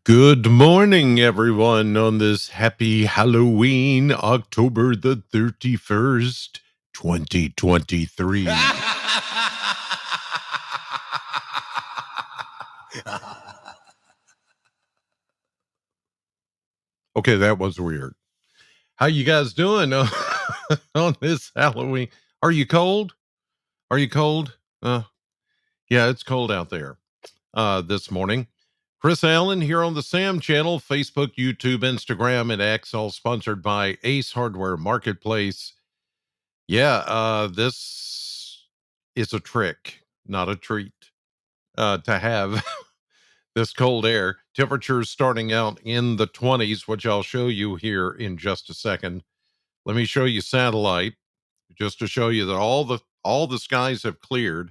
Good morning, everyone, on this happy Halloween, October the 31st, 2023. Okay, that was weird. How you guys doing on this Halloween? Are you cold? Are you cold? Yeah, it's cold out there this morning. Chris Allen here on the Sam channel, Facebook, YouTube, Instagram, and X, all sponsored by Ace Hardware Marketplace. Yeah, this is a trick, not a treat, to have this cold air. Temperatures starting out in the 20s, which I'll show you here in just a second. Let me show you satellite just to show you that all the skies have cleared.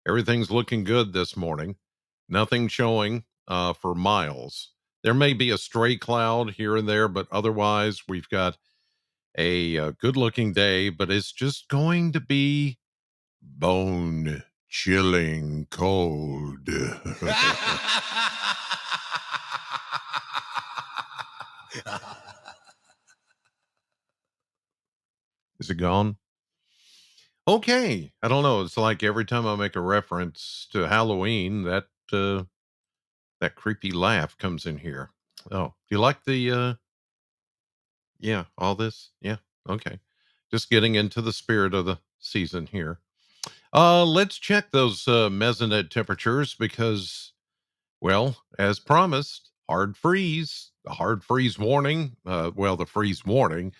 Everything's looking good this morning. Nothing showing for miles. There may be a stray cloud here and there, but otherwise we've got a good-looking day. But it's just going to be bone chilling cold. Is it gone? Okay. I don't know. It's like every time I make a reference to Halloween, that creepy laugh comes in here. Oh, do you like the yeah, all this? Yeah. Okay. Just getting into the spirit of the season here. Let's check those mesonet temperatures because, well, as promised, hard freeze, the hard freeze warning, the freeze warning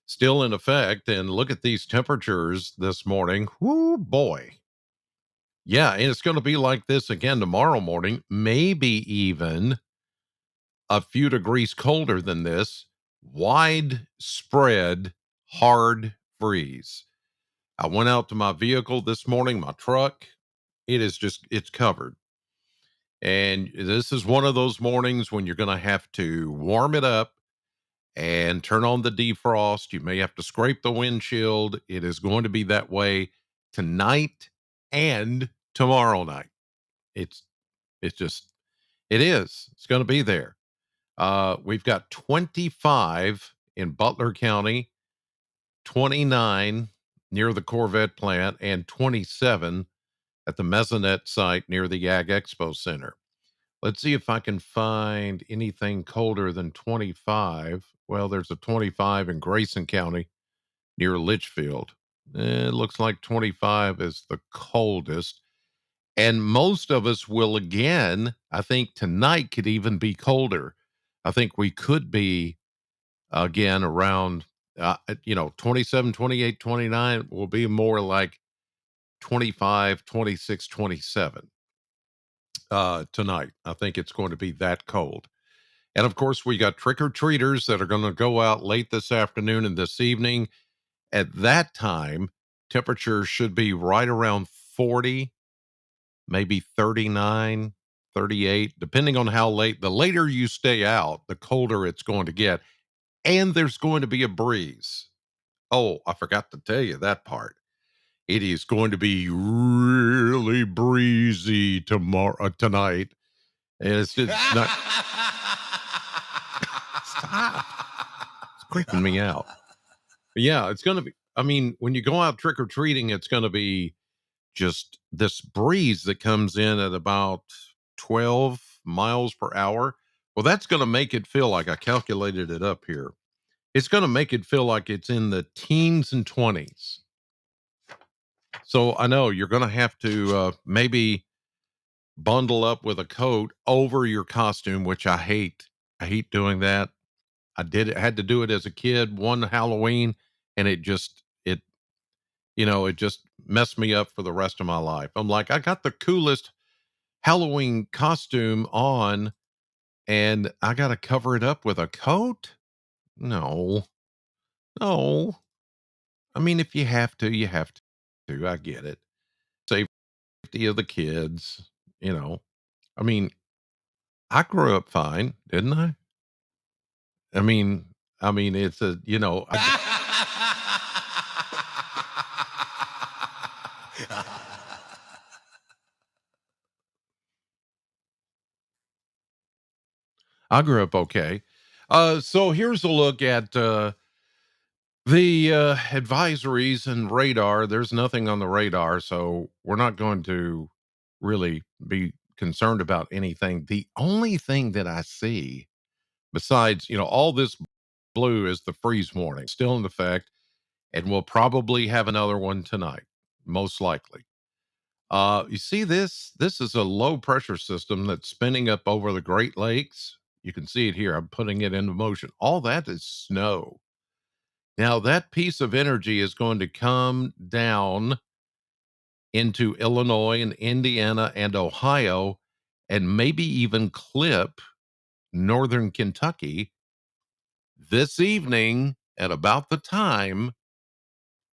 still in effect. And look at these temperatures this morning. Whoo, boy. Yeah, and it's going to be like this again tomorrow morning, maybe even a few degrees colder than this. Widespread hard freeze. I went out to my vehicle this morning, my truck. It's covered. And this is one of those mornings when you're going to have to warm it up and turn on the defrost. You may have to scrape the windshield. It is going to be that way tonight and tomorrow night. It's it's just it is. It's going to be there. We've got 25 in Butler County, 29 near the Corvette plant, and 27 at the Mesonet site near the Ag Expo Center. Let's see if I can find anything colder than 25. Well, there's a 25 in Grayson County near Litchfield. It looks like 25 is the coldest. And most of us will again, I think tonight could even be colder. I think we could be again around, 27, 28, 29 will be more like 25, 26, 27 tonight. I think it's going to be that cold. And of course, we got trick or treaters that are going to go out late this afternoon and this evening. At that time, temperatures should be right around 40, maybe 39, 38, depending on how late. The later you stay out, the colder it's going to get. And there's going to be a breeze. Oh, I forgot to tell you that part. It is going to be really breezy tonight. And it's not. Stop. It's creeping me out. But yeah, it's going to be. I mean, when you go out trick or treating, it's going to be just this breeze that comes in at about 12 miles per hour. Well, that's going to make it feel like I calculated it up here. It's going to make it feel like it's in the teens and 20s. So I know you're going to have to maybe bundle up with a coat over your costume, which I hate. I hate doing that. Had to do it as a kid one Halloween, and it just messed me up for the rest of my life. I'm like, I got the coolest Halloween costume on, and I got to cover it up with a coat? No, no. I mean, if you have to, you have to. I get it. Safety of the kids, you know. I mean, I grew up fine, didn't I? I mean, it's a, I grew up okay. So here's a look at the advisories and radar. There's nothing on the radar, so we're not going to really be concerned about anything. The only thing that I see besides, all this blue is the freeze warning still in effect, and we'll probably have another one tonight, most likely. You see this? This is a low pressure system that's spinning up over the Great Lakes. You can see it here. I'm putting it into motion. All that is snow. Now, that piece of energy is going to come down into Illinois and Indiana and Ohio, and maybe even clip northern Kentucky this evening at about the time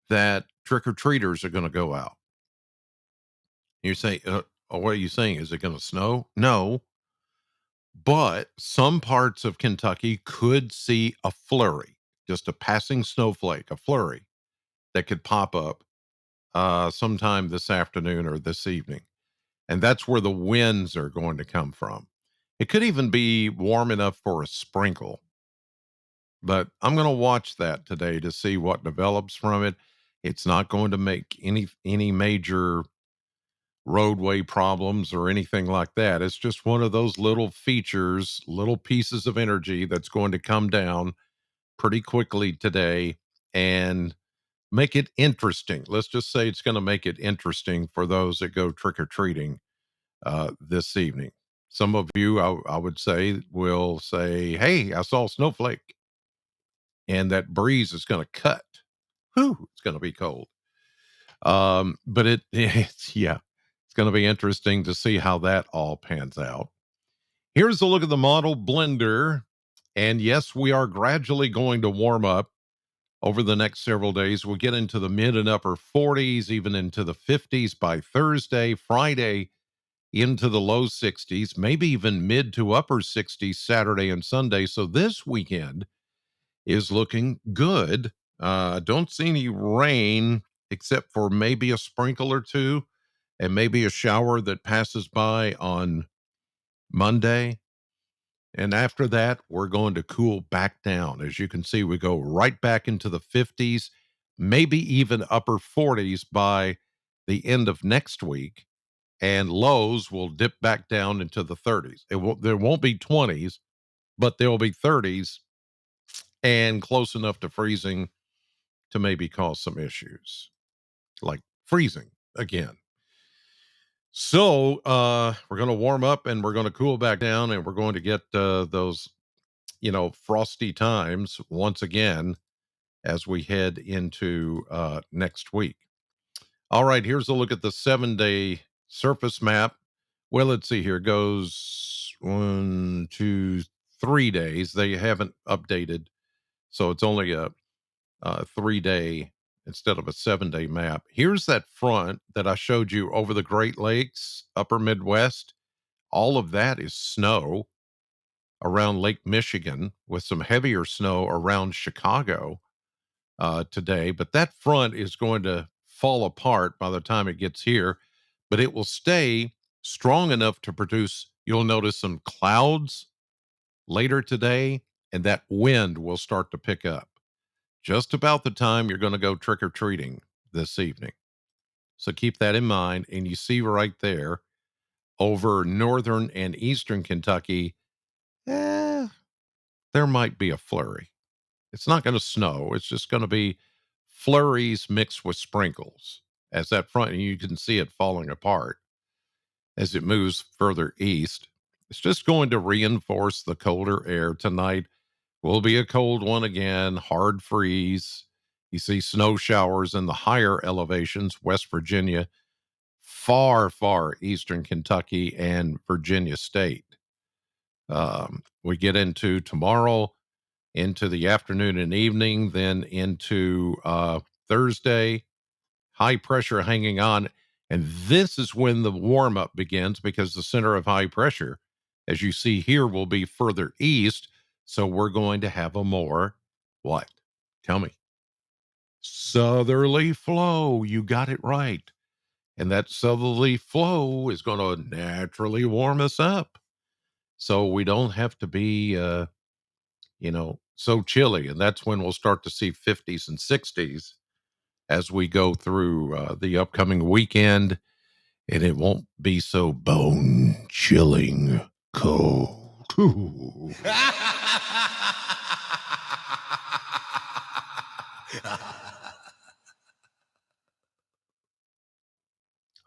that trick or treaters are going to go out. You say, what are you saying? Is it going to snow? No, but some parts of Kentucky could see a flurry, just a passing snowflake, a flurry that could pop up sometime this afternoon or this evening. And that's where the winds are going to come from. It could even be warm enough for a sprinkle, but I'm going to watch that today to see what develops from it. It's not going to make any major roadway problems or anything like that. It's just one of those little features, little pieces of energy that's going to come down pretty quickly today and make it interesting. Let's just say it's going to make it interesting for those that go trick or treating this evening. Some of you, I would say, will say, "Hey, I saw a snowflake," and that breeze is going to cut. Whew, it's going to be cold. But it's yeah, it's going to be interesting to see how that all pans out. Here's a look at the model blender, and yes, we are gradually going to warm up over the next several days. We'll get into the mid and upper 40s, even into the 50s by Thursday, Friday into the low 60s, maybe even mid to upper 60s Saturday and Sunday. So this weekend is looking good. Don't see any rain except for maybe a sprinkle or two and maybe a shower that passes by on Monday. And after that, we're going to cool back down. As you can see, we go right back into the 50s, maybe even upper 40s by the end of next week, and lows will dip back down into the 30s. There won't be 20s, but there will be 30s and close enough to freezing to maybe cause some issues, like freezing again. So we're going to warm up and we're going to cool back down and we're going to get those, frosty times once again as we head into next week. All right, here's a look at the 7-day surface map. Well, let's see here. It goes 1, 2, 3 days. They haven't updated, so it's only a 3-day instead of a 7-day map. Here's that front that I showed you over the Great Lakes, upper Midwest. All of that is snow around Lake Michigan with some heavier snow around Chicago today. But that front is going to fall apart by the time it gets here, but it will stay strong enough to produce, you'll notice some clouds later today, and that wind will start to pick up just about the time you're going to go trick or treating this evening. So keep that in mind. And you see right there over northern and eastern Kentucky, eh, there might be a flurry. It's not going to snow. It's just going to be flurries mixed with sprinkles as that front, and you can see it falling apart as it moves further east. It's just going to reinforce the colder air tonight. Will be a cold one again, hard freeze. You see snow showers in the higher elevations, West Virginia, far, far eastern Kentucky, and Virginia State. We get into tomorrow, into the afternoon and evening, then into Thursday, high pressure hanging on. And this is when the warm up begins because the center of high pressure, as you see here, will be further east. So we're going to have a more what? Tell me. Southerly flow. You got it right. And that southerly flow is going to naturally warm us up. so we don't have to be, so chilly. And that's when we'll start to see 50s and 60s as we go through the upcoming weekend, and it won't be so bone chilling cold. Ooh. I'm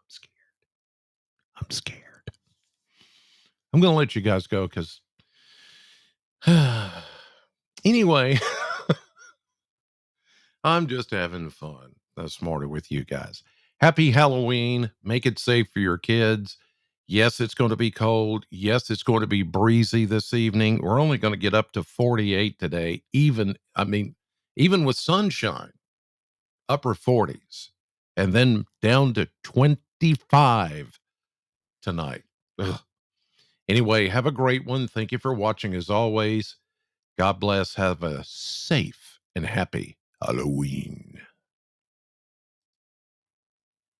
scared. I'm scared. I'm going to let you guys go because, anyway, I'm just having fun this morning with you guys. Happy Halloween. Make it safe for your kids. Yes, it's going to be cold. Yes, it's going to be breezy this evening. We're only going to get up to 48 today, even with sunshine, upper 40s, and then down to 25 tonight. Ugh. Anyway, have a great one. Thank you for watching as always. God bless. Have a safe and happy Halloween.